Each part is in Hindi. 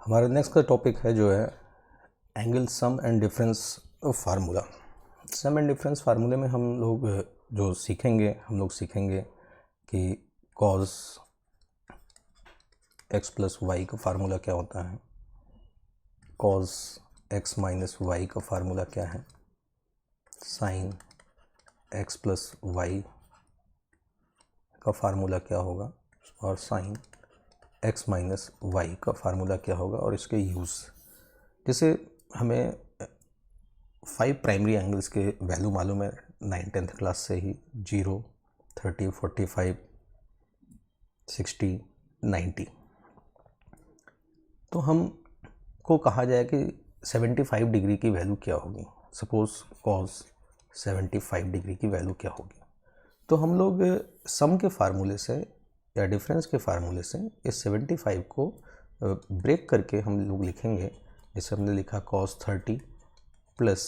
हमारा नेक्स्ट का टॉपिक है जो है angle sum and difference formula. Sum and difference फार्मूले में हम लोग जो सीखेंगे कि कॉस एक्स प्लस वाई का फार्मूला क्या होता है, कॉस एक्स माइनस वाई का फार्मूला क्या है, साइन एक्स प्लस वाई का फार्मूला क्या होगा और साइन एक्स माइनस वाई का फार्मूला क्या होगा और इसके यूज़। जैसे हमें 5 प्राइमरी एंगल्स के वैल्यू मालूम है 9th क्लास से ही, 0, 30, 45, 60, 90। तो हम को कहा जाए कि 75 डिग्री की वैल्यू क्या होगी। सपोज कॉस 75 डिग्री की वैल्यू क्या होगी, तो हम लोग सम के फार्मूले से या डिफरेंस के फार्मूले से इस 75 को ब्रेक करके हम लोग लिखेंगे। जैसे हमने लिखा cos 30 प्लस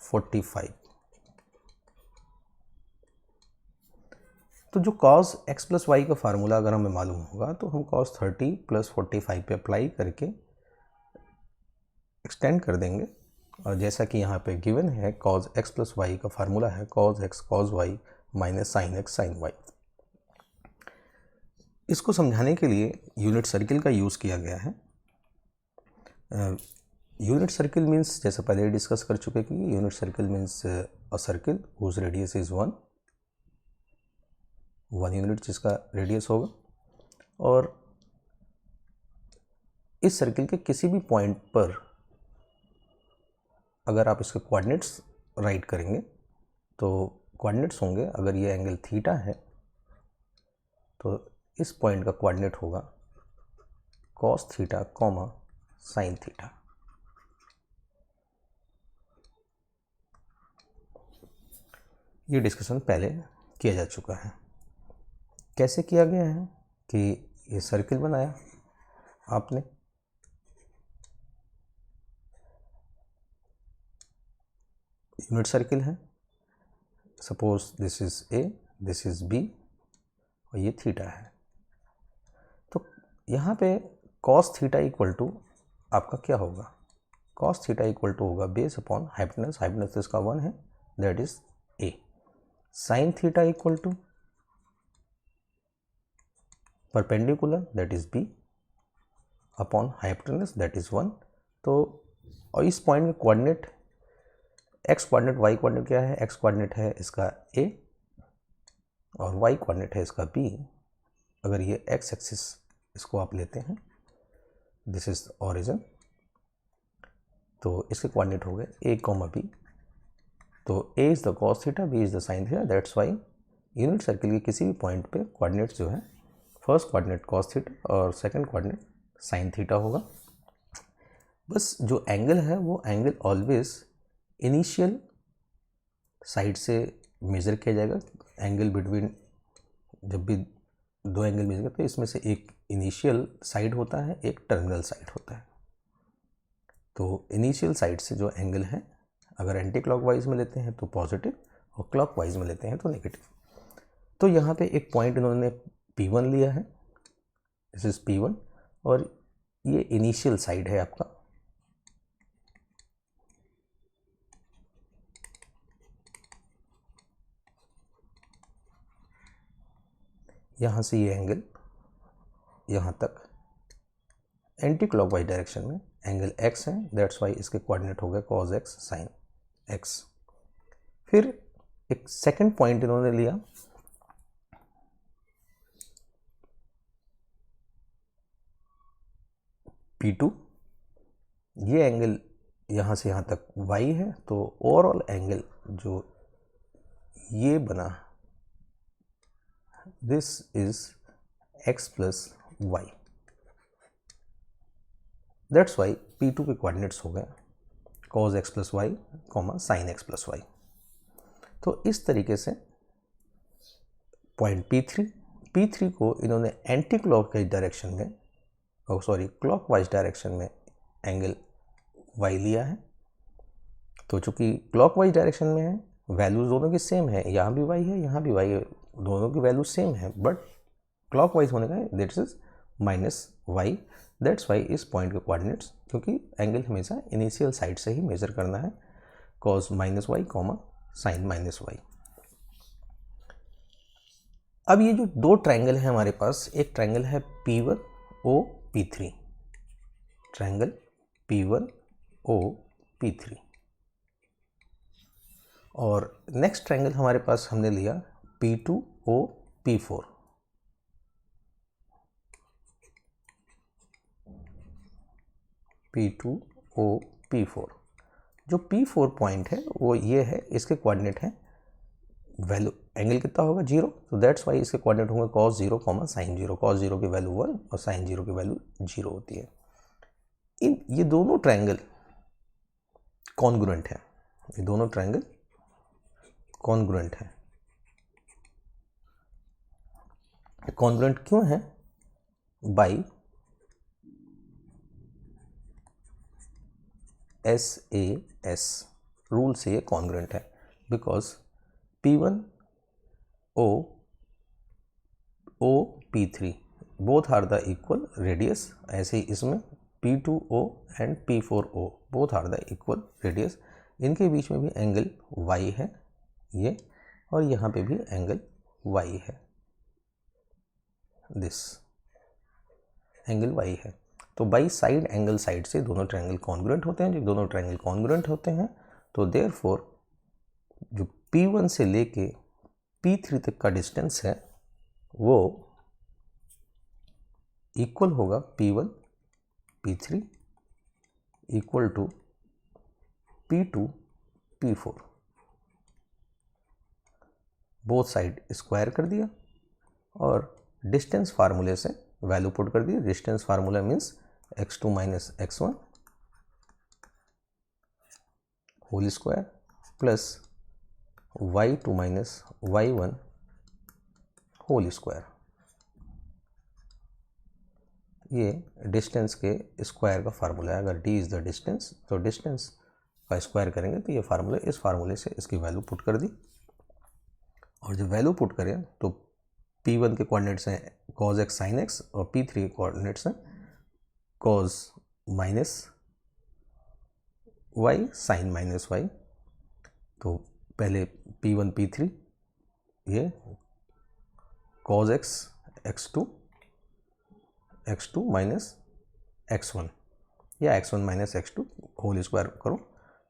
45, तो जो cos x प्लस वाई का फार्मूला अगर हमें मालूम होगा तो हम cos 30 प्लस 45 पे अप्लाई करके एक्सटेंड कर देंगे। और जैसा कि यहाँ पे गिवन है cos x प्लस वाई का फार्मूला है cos x cos y minus sine x sine y। इसको समझाने के लिए यूनिट सर्किल का यूज़ किया गया है। यूनिट सर्किल मीन्स, जैसे पहले डिस्कस कर चुके कि unit circle means a circle whose radius is 1 unit जिसका रेडियस होगा, और इस सर्किल के किसी भी पॉइंट पर अगर आप इसके कोऑर्डिनेट्स राइट करेंगे तो कोऑर्डिनेट्स होंगे, अगर ये एंगल थीटा है तो इस पॉइंट का कोऑर्डिनेट होगा cos theta comma sine theta. ये डिस्कशन पहले किया जा चुका है। कैसे किया गया है कि ये सर्किल बनाया आपने, यूनिट सर्किल है, suppose this is A, this is B और ये थीटा है। तो यहाँ पे cos थीटा इक्वल टू आपका क्या होगा, cos थीटा इक्वल टू होगा बेस अपॉन हाइपोटेनस, हाइपोटेनस इसका 1 है, that is A. Sine theta equal to perpendicular, that is B, upon hypotenuse that is 1। तो और इस पॉइंट में coordinate x coordinate y coordinate क्या है, एक्स कोऑर्डिनेट है इसका ए और वाई कोऑर्डिनेट है इसका बी। अगर ये एक्स एक्सिस इसको आप लेते हैं, दिस इज ऑरिजिन, तो इसके कोऑर्डिनेट हो गए ए कॉमा बी। तो A is the cos theta, B is the sine theta, that's why unit circle के किसी भी पॉइंट पे कोऑर्डिनेट्स जो है, फर्स्ट कोऑर्डिनेट कॉस थीटा और सेकंड कोऑर्डिनेट साइन थीटा होगा। बस जो एंगल है वो एंगल ऑलवेज इनिशियल साइड से मेज़र किया जाएगा। एंगल बिटवीन, जब भी दो एंगल मेज़र करते हैं इसमें से एक इनिशियल साइड होता है, एक टर्मिनल साइड होता है। तो इनिशियल साइड से जो एंगल है अगर एंटी क्लॉकवाइज में लेते हैं तो पॉजिटिव और क्लॉकवाइज में लेते हैं तो नेगेटिव। तो यहाँ पे एक पॉइंट इन्होंने P1 लिया है, दिस इज P1, और ये इनिशियल साइड है आपका। यहाँ से ये एंगल यहाँ तक एंटी क्लॉकवाइज डायरेक्शन में एंगल x है, दैट्स वाई इसके कोऑर्डिनेट हो गए cos x sin x। फिर एक सेकंड पॉइंट इन्होंने लिया P2, ये एंगल यहाँ से यहाँ तक y है, तो ओवरऑल एंगल जो ये बना this is x plus y, that's why P2 के कोऑर्डिनेट्स हो गए cos x plus y comma sine x plus y. तो इस तरीके से पॉइंट P3 को इन्होंने एंटी क्लॉकवाइज डायरेक्शन में, क्लॉकवाइज डायरेक्शन में एंगल y लिया है। तो चूंकि क्लॉकवाइज डायरेक्शन में है, वैल्यूज दोनों की सेम है, यहाँ भी y है यहाँ भी y है, दोनों की वैल्यू सेम है, बट क्लॉकवाइज होने का that is minus y, that's why इस पॉइंट के कोऑर्डिनेट्स, क्योंकि एंगल हमेशा इनिशियल साइड से ही मेजर करना है, cos minus y comma sine minus y. अब ये जो दो ट्रायंगल है हमारे पास, एक ट्रायंगल है P1 O P3, triangle P1 O P3, और नेक्स्ट ट्रायंगल हमारे पास हमने लिया P2 O P4। P2 O P4, जो P4 पॉइंट है वो ये है, इसके कोऑर्डिनेट है वैल्यू, एंगल कितना होगा 0, तो दैट्स वाई इसके कोऑर्डिनेट होंगे cos 0 कॉमा साइन 0, cos 0 की वैल्यू 1 और साइन 0 की वैल्यू 0 होती है। ये दोनों ट्रायंगल कॉन्ग्रुएंट है, ये दोनों ट्रायंगल कॉन्ग्रुएंट है। कॉन्ग्रुएंट क्यों है? बाई SAS रूल से ये कॉन्ग्रुएंट है, because P1 O P3 both are the equal radius, ऐसे ही इसमें P2O and P4O both are the equal radius, इनके बीच में भी एंगल Y है ये, और यहाँ पे भी एंगल Y है, दिस एंगल Y है। तो बाई साइड एंगल साइड से दोनों ट्रायंगल कॉन्ग्रुएंट होते हैं। जब दोनों ट्रायंगल कॉन्ग्रुएंट होते हैं तो देयरफॉर जो P1 से लेके P3 तक का डिस्टेंस है वो इक्वल होगा P1 P3 equal to P2 P4। Both side square कर दिया और डिस्टेंस फार्मूले से वैल्यू पुट कर दी। Distance formula means x2 minus x1 whole square plus y2 minus y1 whole square. ये डिस्टेंस के स्क्वायर का फार्मूला है। अगर d इज द डिस्टेंस तो डिस्टेंस का स्क्वायर करेंगे तो ये फार्मूला, इस फार्मूले से इसकी वैल्यू पुट कर दी, और जब वैल्यू पुट करें तो P1 के कोऑर्डिनेट्स हैं cos x sin x और P3 के कोऑर्डिनेट्स हैं cos minus y sin minus y। तो पहले P1 P3 ये cos x x2 minus x1 या x1 minus x2 whole square करो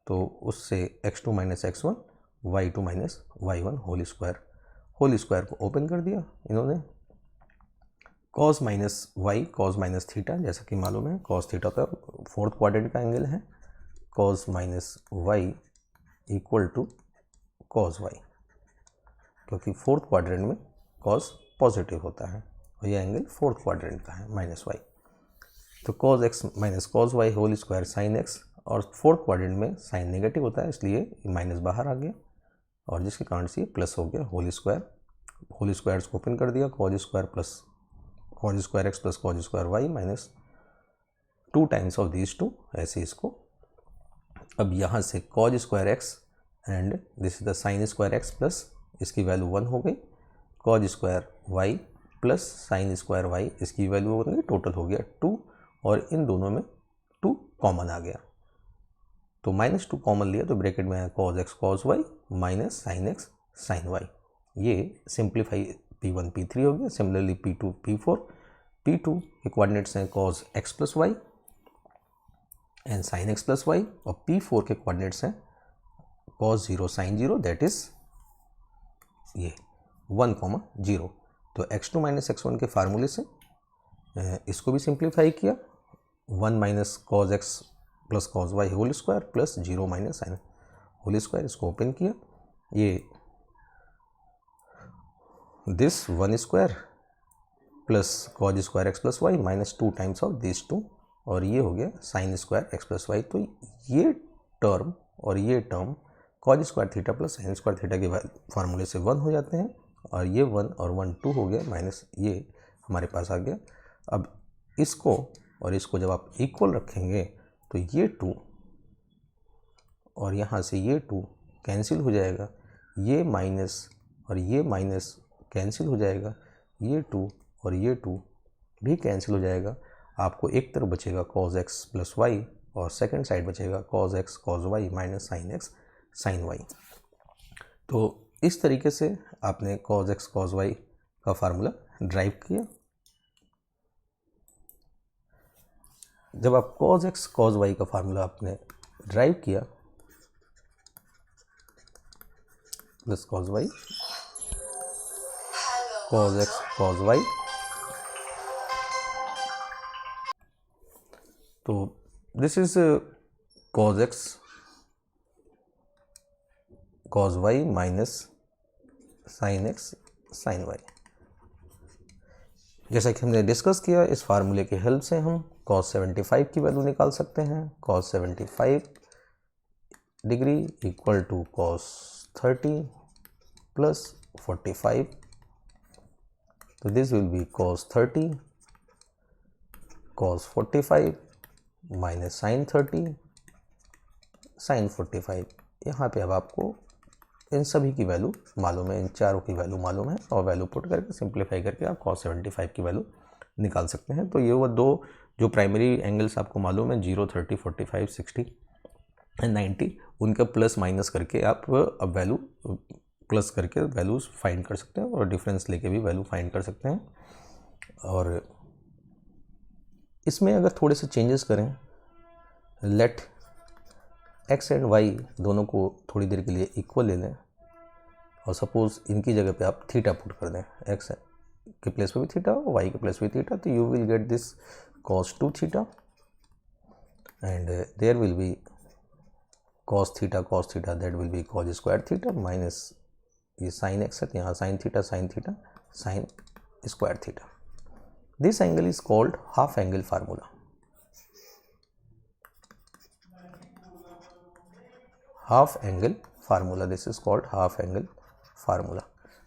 तो उससे x2 minus x1 y2 minus y1 whole square को ओपन कर दिया इन्होंने। cos minus y cos minus theta, जैसा कि मालूम है cos थीटा का फोर्थ क्वाड्रेंट का एंगल है, cos minus y equal to cos y, क्योंकि फोर्थ क्वाड्रेंट में cos पॉजिटिव होता है और ये एंगल फोर्थ क्वाड्रेंट का है माइनस y। तो cos x minus cos y whole square sin x, और फोर्थ क्वाड्रेंट में साइन नेगेटिव होता है इसलिए माइनस बाहर आ गया और जिसके कारण से प्लस हो गया होल स्क्वायर को ओपन कर दिया cos square x plus cos square y minus 2 times of these two, ऐसे इसको। अब यहाँ से cos square x and this is the sign square x plus इसकी वैल्यू 1 हो गई, cos square y plus sine square y इसकी वैल्यू हो गई, टोटल हो गया 2, और इन दोनों में 2 कॉमन आ गया तो -2 कॉमन लिया तो ब्रैकेट में है cos x cos y minus sine x sine y। ये सिंप्लीफाई P1 P3 हो गया। सिमिलरली P2 P4, P2 के कोऑर्डिनेट्स हैं cos x plus y and sine x plus y, और P4 के कोऑर्डिनेट्स हैं cos 0 साइन 0, दैट इज ये 1,0। तो x2 माइनस x1 के फार्मूले से इसको भी सिंप्लीफाई किया, 1 minus cos x plus cos y whole square plus 0 minus sine whole square, इसको ओपन किया, ये this 1 square plus cos square x plus y minus 2 times of this 2, और ये हो गया sine square x plus y. तो ये टर्म और ये term cos square theta plus sine square theta के फार्मूले से 1 हो जाते हैं, और ये 1 और 1 2 हो गया, माइनस ये हमारे पास आ गया। अब इसको और इसको जब आप इक्वल रखेंगे तो ये 2 और यहाँ से ये 2 कैंसिल हो जाएगा, ये माइनस और ये माइनस कैंसिल हो जाएगा, ये 2 और ये 2 भी कैंसिल हो जाएगा, आपको एक तरफ बचेगा cos x प्लस वाई और सेकेंड साइड बचेगा cos x cos y minus sin x sin y। तो इस तरीके से आपने cos x cos y का फार्मूला ड्राइव किया। जब आप cos x cos y का फार्मूला आपने ड्राइव किया plus cos y cos x cos y, तो this is cos x cos y minus sin x sin y। जैसा कि हमने डिस्कस किया, इस फार्मूले की हेल्प से हम cos 75 की वैल्यू निकाल सकते हैं। cos 75 degree equal to cos 30 plus 45, तो this will be cos 30 cos 45 minus sin 30 sin 45। यहाँ पे अब आपको इन सभी की वैल्यू मालूम है, इन चारों की वैल्यू मालूम है और वैल्यू पुट करके सिंप्लीफाई करके आप cos 75 की वैल्यू निकाल सकते हैं। तो ये वो दो जो प्राइमरी एंगल्स आपको मालूम है 0, 30, 45, 60 एंड 90, उनका प्लस माइनस करके आप अब वैल्यू प्लस करके वैल्यूज फाइंड कर सकते हैं और डिफरेंस लेके भी वैल्यू फाइंड कर सकते हैं। और इसमें अगर थोड़े से चेंजेस करें, लेट x एंड y दोनों को थोड़ी देर के लिए इक्वल ले लें और सपोज इनकी जगह पे आप थीटा पुट कर दें, x के प्लेस पे भी थीटा और y के प्लेस पे भी थीटा, तो you will get this cos 2 theta and there will be cos theta that will be cos square theta minus ये sin x है, यहाँ sin theta sin square theta. This angle is called half angle formula. Half angle formula, this is called half angle formula.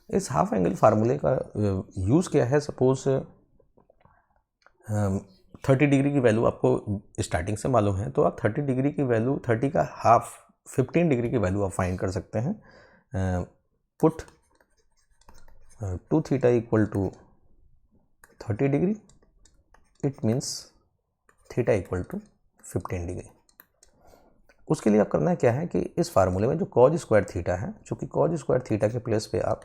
इस हाफ एंगल फार्मूले का यूज़ क्या है, सपोज 30 डिग्री की वैल्यू आपको स्टार्टिंग से मालूम है, तो आप 30 डिग्री की वैल्यू 30 का हाफ 15 डिग्री की वैल्यू आप फाइंड कर सकते हैं। Put 2 theta equal to 30 degree, it means theta equal to 15 degree. उसके लिए आप करना क्या है कि इस फार्मूले में जो cos स्क्वायर थीटा है, चूँकि cos स्क्वायर थीटा के प्लेस पे आप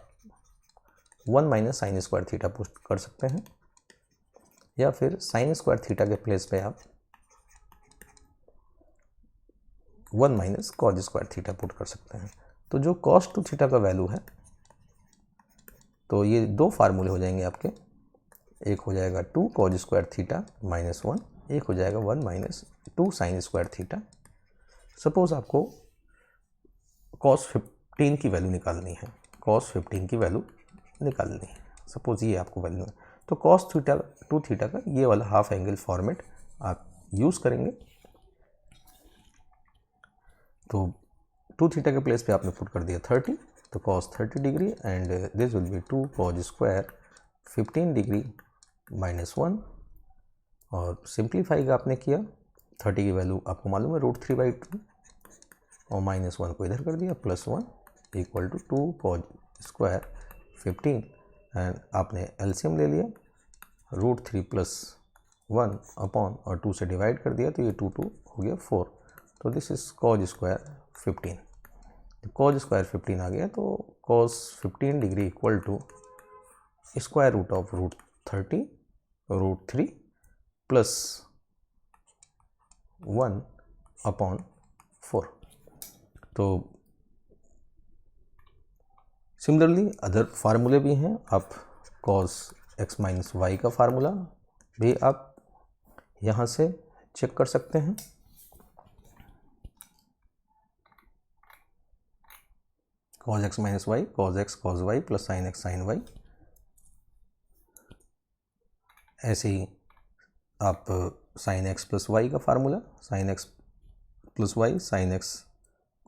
1 minus sign square theta put कर सकते हैं या फिर साइन स्क्वायर थीटा के प्लेस पे आप 1 minus cos square theta put कर सकते हैं। तो जो cos 2 थीटा का वैल्यू है, तो ये दो फार्मूले हो जाएंगे आपके, एक हो जाएगा 2 cos स्क्वायर थीटा माइनस 1, एक हो जाएगा 1 minus 2 sign square theta. Suppose आपको cos 15 की वैल्यू निकालनी है, cos 15 की वैल्यू निकालनी है, सपोज ये आपको वैल्यू है, तो cos थीटा 2 थीटा का ये वाला हाफ एंगल फॉर्मेट आप यूज़ करेंगे। तो 2 थीटा के प्लेस पे आपने पुट कर दिया 30, तो cos 30 degree and this will B 2 cos square 15 degree minus 1, और सिंप्लीफाई आपने किया, 30 की वैल्यू आपको मालूम है √3/2 और माइनस 1 को इधर कर दिया, plus 1 equal to 2 cos square 15 and आपने एलसीएम ले लिया, √3 प्लस 1 अपॉन और 2 से डिवाइड कर दिया, तो ये 2 हो गया 4, तो this is cos square 15। cos square 15 आ गया, तो cos 15 degree equal to square root of √30 √3 plus 1 upon 4। तो सिमिलरली अदर फार्मूले भी हैं, आप cos x माइनस वाई का फार्मूला भी आप यहाँ से चेक कर सकते हैं। cos x minus y cos x cos y plus sin x sin y। ऐसे ही आप sin x प्लस वाई का formula, sin x plus y sin x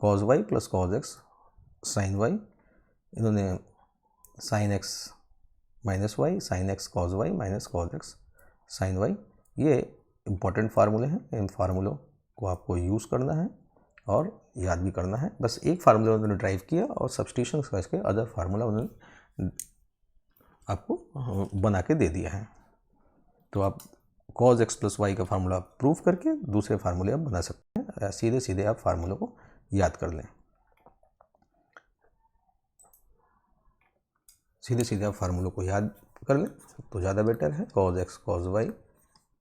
cos y plus cos x sin y, इन्होंने sin x minus y sin x cos y minus cos x sin y, ये इम्पॉर्टेंट फार्मूले हैं। इन फार्मूलों को आपको यूज़ करना है और याद भी करना है। बस एक फार्मूला उन्होंने ड्राइव किया और सब्स्टिट्यूशन करके अदर फार्मूला उन्होंने आपको बना के दे दिया है। तो आप cos x प्लस वाई का फार्मूला प्रूफ करके दूसरे फार्मूले आप बना सकते हैं। सीधे सीधे आप फार्मूलों को याद कर लें, सीधे सीधे आप फार्मूलों को याद कर लें तो ज़्यादा बेटर है। cos x cos y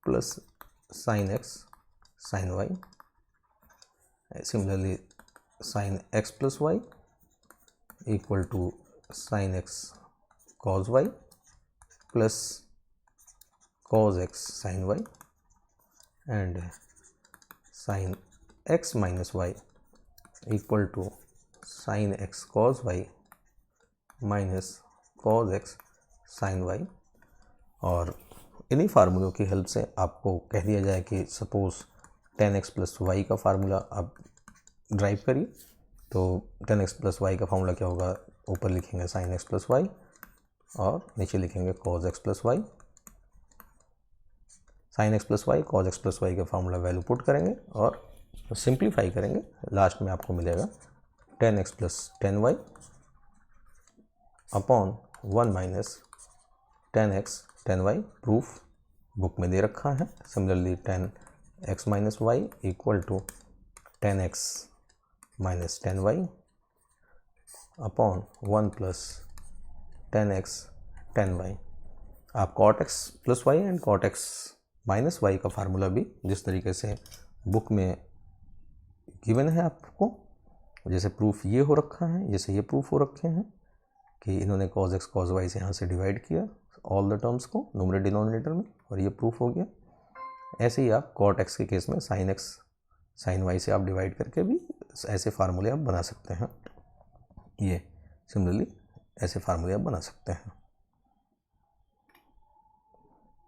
plus sin x sin y, similarly sin x plus y equal to sin x cos y plus cos x sin y and sin x minus y equal to sin x cos y minus cos x sin y। और इन्हीं फार्मूलों की हेल्प से आपको कह दिया जाए कि suppose tan x plus y का फार्मूला आप ड्राइव करिए, तो tan x प्लस वाई का फार्मूला क्या होगा, ऊपर लिखेंगे sin x प्लस वाई और नीचे लिखेंगे cos x plus y. sin x plus y cos x plus y का फार्मूला वैल्यू पुट करेंगे और सिंप्लीफाई करेंगे, लास्ट में आपको मिलेगा tan x plus tan y upon 1 minus tan x tan y। Proof book में दे रखा है। Similarly tan x minus Y equal to tan x minus tan y upon 1 plus tan x tan y। आप cot x plus y and cot x minus y का फार्मूला भी जिस तरीके से बुक में गिवन है आपको, जैसे प्रूफ ये हो रखा है, जैसे ये प्रूफ हो रखे हैं कि इन्होंने cos x cos y से यहाँ से डिवाइड किया ऑल द टर्म्स को न्यूमरेटर डिनोमिनेटर में और ये प्रूफ हो गया। ऐसे ही आप cot x के केस में sin x sin y से आप डिवाइड करके भी ऐसे फार्मूले आप बना सकते हैं। ये सिमिलरली ऐसे फार्मूले आप बना सकते हैं।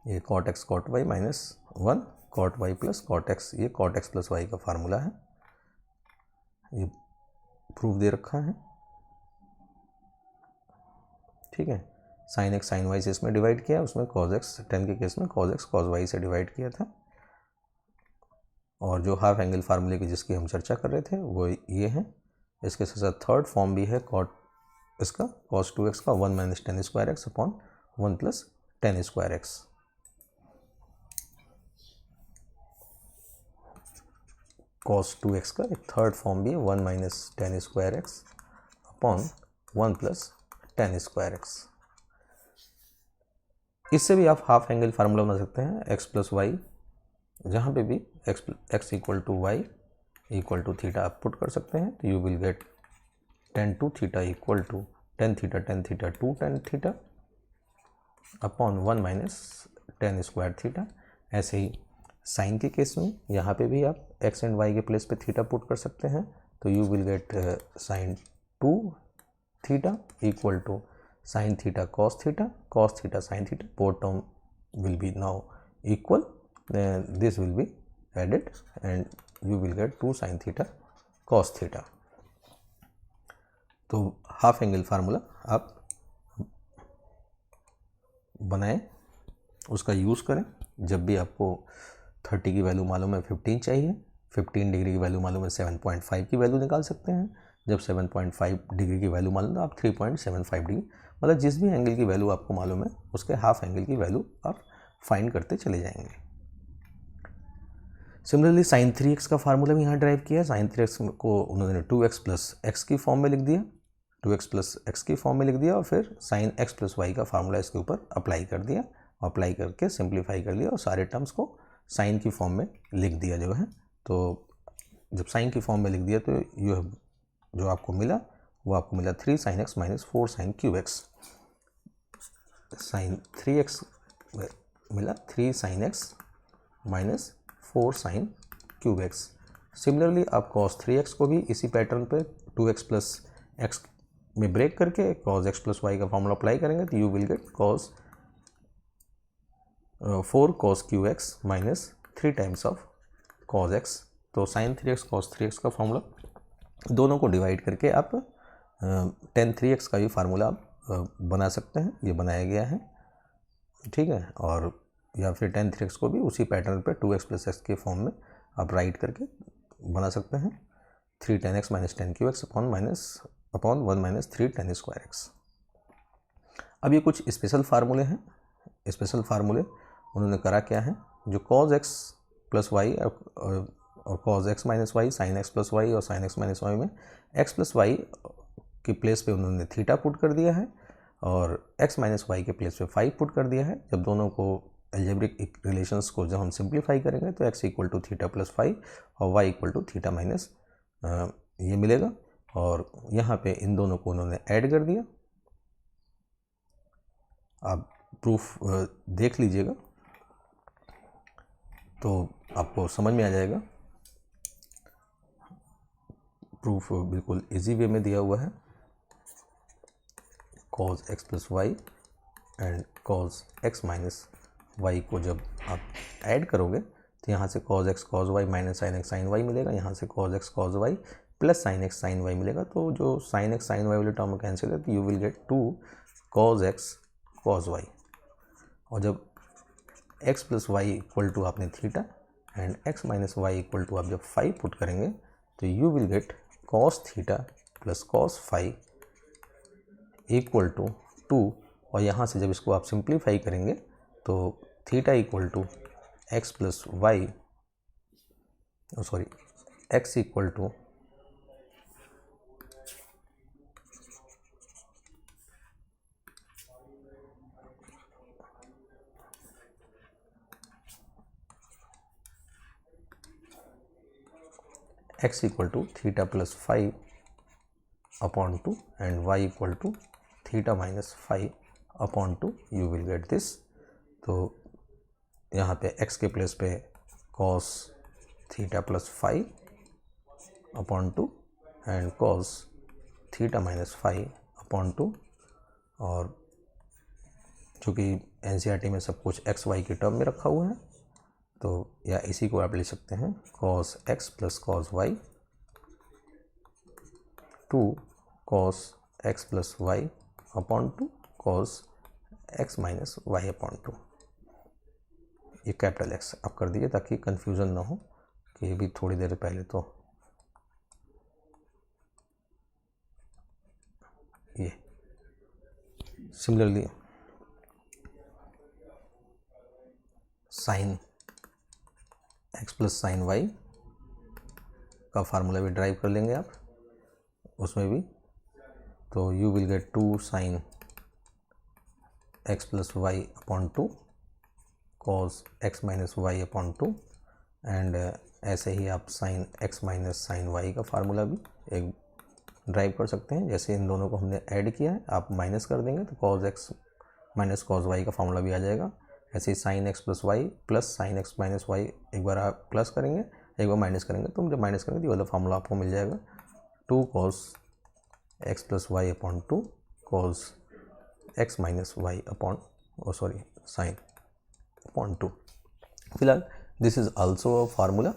ये cot x cot y minus 1 cot y plus cot x, ये cot x प्लस y का फार्मूला है, ये प्रूफ दे रखा है। ठीक है, sin x sin y से इसमें डिवाइड किया, उसमें cos x tan के केस में cos x cos y से डिवाइड किया था। और जो हाफ एंगल फार्मूले की जिसकी हम चर्चा कर रहे थे वो ये है। इसके साथ साथ थर्ड फॉर्म भी है cot इसका cos 2x का 1 minus tan square x upon 1 plus tan square x. cos 2x का एक थर्ड फॉर्म भी है 1 minus tan square x upon 1 plus tan square x. इससे भी आप हाफ एंगल फार्मूला बना सकते हैं x प्लस वाई, जहाँ पे भी x equal to y equal to theta आप पुट कर सकते हैं, तो you will get tan 2 theta equal to tan theta 2 tan theta upon 1 minus tan square theta. ऐसे ही साइन के केस में यहाँ पे भी आप x एंड y के प्लेस पे थीटा पुट कर सकते हैं, तो you will get sine 2 theta equal to sine theta cos theta sine theta, both term will be now equal, then this will be added and you will get 2 sin theta cos theta। तो हाफ एंगल फार्मूला आप बनाएं, उसका यूज़ करें। जब भी आपको 30 की वैल्यू मालूम है 15 चाहिए, 15 डिग्री की वैल्यू मालूम है 7.5 की वैल्यू निकाल सकते हैं। जब 7.5 डिग्री की वैल्यू मालूम है तो आप 3.75 डिग्री, मतलब जिस भी एंगल की वैल्यू आपको मालूम है उसके हाफ एंगल की वैल्यू आप फाइंड करते चले जाएंगे। सिमिलरली sin 3x का फार्मूला भी यहाँ ड्राइव किया। sin 3x को उन्होंने 2x प्लस एक्स की फॉर्म में लिख दिया, 2x प्लस एक्स की फॉर्म में लिख दिया और फिर sin x प्लस वाई का फार्मूला इसके ऊपर अप्लाई कर दिया, अप्लाई करके सिंप्लीफाई कर लिया और सारे टर्म्स को साइन की फॉर्म में लिख दिया जो है। तो जब साइन की फॉर्म में लिख दिया तो यू जो आपको मिला वो आपको मिला 3 sin x minus 4 sin cube x. Sine 3x मिला 3 sin x minus 4 sin cube x. Similarly आप cos 3x को भी इसी पैटर्न पे 2x प्लस एक्स में ब्रेक करके cos x प्लस वाई का फॉर्मूला अप्लाई करेंगे तो you will get cos 4 cos cube x minus 3 times of cos x। तो sin 3x cos 3x का फॉर्मूला दोनों को डिवाइड करके आप tan 3x का भी फार्मूला आप बना सकते हैं, ये बनाया गया है। ठीक है, और या फिर tan 3x को भी उसी पैटर्न पे 2x प्लस एक्स के फॉर्म में आप राइट करके बना सकते हैं 3 tan x minus tan Q x upon 1 minus 3 tan square x. अब ये कुछ स्पेशल फार्मूले हैं। स्पेशल फार्मूले उन्होंने करा क्या है, जो cos x प्लस वाई और cos x minus y, sin x plus y और sin x माइनस वाई में x प्लस वाई के प्लेस पे उन्होंने थीटा पुट कर दिया है और x माइनस वाई के प्लेस पे 5 पुट कर दिया है। जब दोनों को एल्जेब्रिक रिलेशंस को जब हम सिंप्लीफाई करेंगे तो x equal to theta plus 5 और y equal to theta minus ये मिलेगा और यहाँ पे इन दोनों को उन्होंने ऐड कर दिया। आप प्रूफ देख लीजिएगा तो आपको समझ में आ जाएगा। प्रूफ बिल्कुल इजी वे में दिया हुआ है। cos x plus y and cos x minus y को जब आप ऐड करोगे तो यहाँ से cos x cos y minus sin x sin y मिलेगा, यहाँ से cos x cos y plus sin x sin y मिलेगा। तो जो sin x sin y वाले टर्म कैंसिल है तो you will get 2 cos x cos y। और जब x plus Y equal to आपने theta and x minus Y equal to आप जब 5 पुट करेंगे तो you will get cos theta plus cos 5 equal to 2। और यहाँ से जब इसको आप सिंप्लीफाई करेंगे तो theta equal to x plus y x equal to x equal to theta plus 5 upon 2 and y equal to theta minus 5 upon 2। You will get this. तो यहाँ पे x के प्लेस पे cos theta plus 5 upon 2 and cos theta minus 5 upon 2। और चूँकि NCERT में सब कुछ x y के टर्म में रखा हुआ है तो या इसी को आप ले सकते हैं cos x plus cos y 2 cos x plus y upon 2 cos x minus y upon 2। ये कैपिटल X आप कर दीजिए ताकि कंफ्यूजन ना हो कि ये भी थोड़ी देर पहले तो ये similarly sine x plus sine y का फार्मूला भी ड्राइव कर लेंगे आप उसमें भी। तो you will get 2 sine x plus y upon 2 cos x minus y upon 2 and ऐसे ही आप sine x minus sine y का फार्मूला भी एक ड्राइव कर सकते हैं। जैसे इन दोनों को हमने ऐड किया है आप माइनस कर देंगे तो cos x minus cos y का फार्मूला भी आ जाएगा। ऐसे ही sine x plus Y plus sine x minus Y एक बार आप प्लस करेंगे एक बार माइनस करेंगे तो जब माइनस करेंगे तो ये वाला फार्मूला आपको मिल जाएगा 2 cos x plus y upon 2 cos x minus y upon sine upon 2। फिलहाल this is also a formula.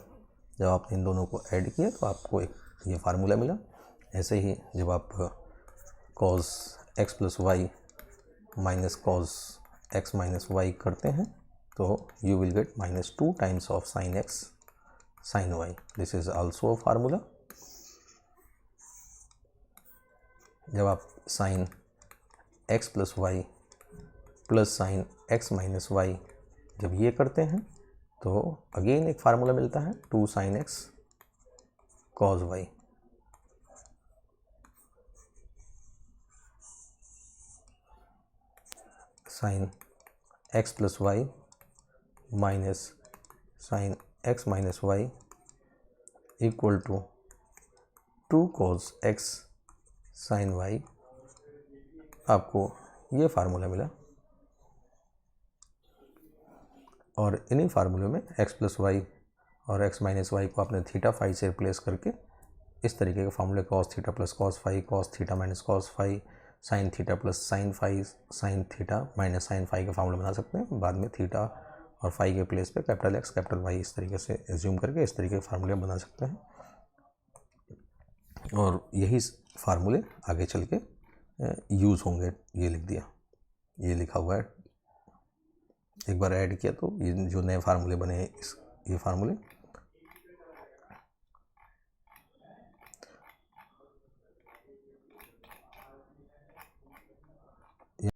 जब आपने इन दोनों को ऐड किया तो आपको एक ये फार्मूला मिला। ऐसे ही जब आप cos x plus y minus cos x minus y करते हैं तो you will get -2 times of sine x sine y। This is also a formula. जब आप sine x plus Y plus sine x minus y जब ये करते हैं तो अगेन एक फार्मूला मिलता है 2 sine x cos y। Sine x plus y minus sine x minus Y equal to 2 cos x sine y। आपको ये फार्मूला मिला और इन्हीं फार्मूले में x प्लस वाई और x माइनस वाई को आपने थीटा फाई से रिप्लेस करके इस तरीके के फार्मूले cos theta plus cos phi cos theta minus cos phi sine theta plus sine phi sine theta minus sine phi का फार्मूला बना सकते हैं। बाद में थीटा और फाई के प्लेस पे कैपिटल X कैपिटल वाई इस तरीके से एज्यूम करके इस तरीके के फार्मूले बना सकते हैं। और यही फार्मूले आगे चल के यूज़ होंगे। ये लिख दिया, ये लिखा हुआ है। एक बार ऐड किया तो ये जो नए फार्मूले बने ये फार्मूले